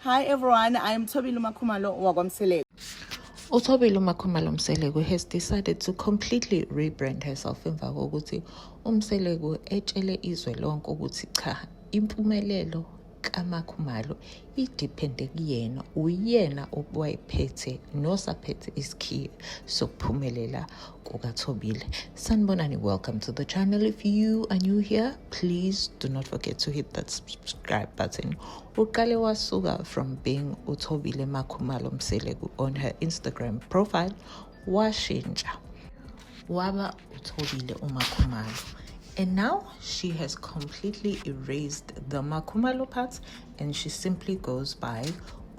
Hi everyone, I'm Thobile Makhumalo wakwamseleko. Thobile Makhumalo Mseleko has decided to completely rebrand herself emva kokuthi uMseleko etshele izwe lonke ukuthi cha, impumelelo kaMakhumalo idepende kuyena, uyena owayephethe nosaphethe isikhiye sokuphumelela kukaThobile. Sanibonani, welcome to the channel. If you are new here, please do not forget to hit that subscribe button. Uqale wasuka from being uThobile Makhumalo Mseleko on her Instagram profile, washintsha waba uThobile uMakhumalo. And now she has completely erased the Makhumalo part and she simply goes by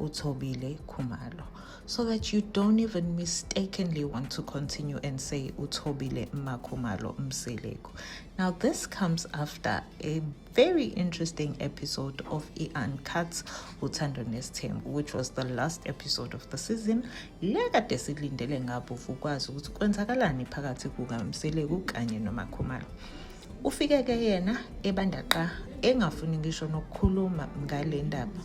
uThobile Khumalo, so that you don't even mistakenly want to continue and say uThobile Makhumalo Mseleko. Now this comes after a very interesting episode of Uncut Uthando Nestem, which was the last episode of the season. Lekade silindele ngapho ukwazi ukuthi kwenzakalani phakathi kukaMseleko kanye noMakhumalo. Ufike ke yena ebandaqa engafuni ngisho nokukhuluma ngale ndaba.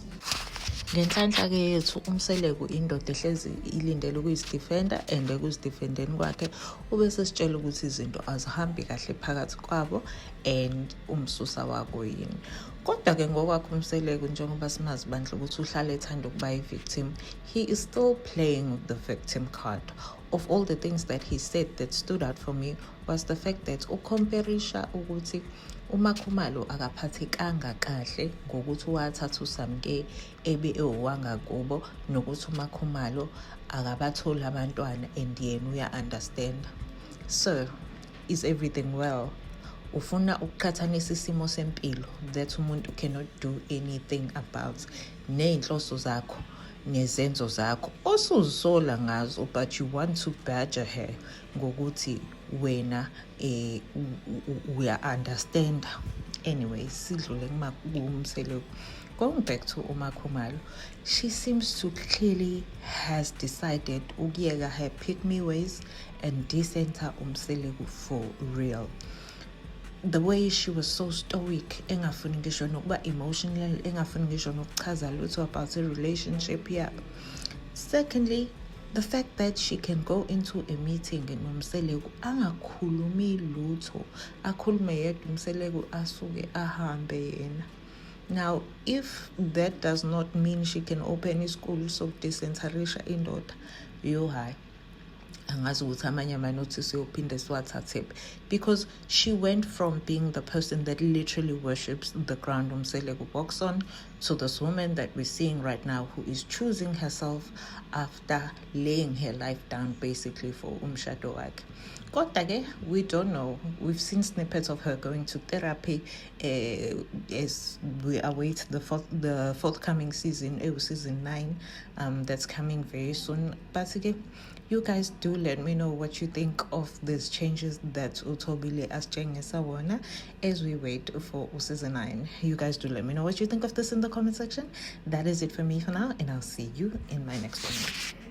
Ngenhlanhla ke yethu uMseleko indoda ehlezi ilindele ukuyidefender and ekuzidefendeni kwakhe ubese sitshela ukuthi izinto azihambi kahle phakathi kwabo and umsusa wako yini. Kodwa ke ngokwakho uMseleko njengoba simazi bandla ukuthi uhlala ethanda ukuba i-victim, he is still playing the victim card. Of all the things that he said that stood out for me was the fact that ukomperisha ukuthi uMakhumalo akaphathekanga kahle ngokuthi wathatha uSamke ebe ewanga kubo nokuthi uMakhumalo akabatholi abantwana and yena uya understand. So, is everything well? Ufuna ukuqhathanisa isimo sempilo that umuntu cannot do anything about neinhloso zakho nezenzo zakho osuzola ngazo, but you want to badger her ngokuthi wena uya understand. Anyway, sidlule kuMseleko. Going back to uMakhumalo, she seems to clearly has decided ukuyeka her pick me ways and decenter uMseleko for real. The way she was so stoic, engafuni ngisho nokuba emotional, engafuni ngisho nokuchaza lutho about a relationship yabo. Secondly, the fact that she can go into a meeting noMseleko angakhulumi lutho, akhulume yedwa uMseleko asuke ahambe yena. Now, if that does not mean she can open isikole sokudesenterisha indoda, yo hayi. Angazi ukuthi amanye ama-notice uyophinde siwathathe, because she went from being the person that literally worships the ground uMseleko walks on to this woman that we're seeing right now who is choosing herself after laying her life down basically for umshado wakhe. Kodwa ke, we don't know. We've seen snippets of her going to therapy as we await the forthcoming season, season 9, that's coming very soon. But again, you guys do let me know what you think of these changes that uThobile asitshengisa wona as we wait for season 9. You guys do let me know what you think of this in the comment section. That is it for me for now, and I'll see you in my next one.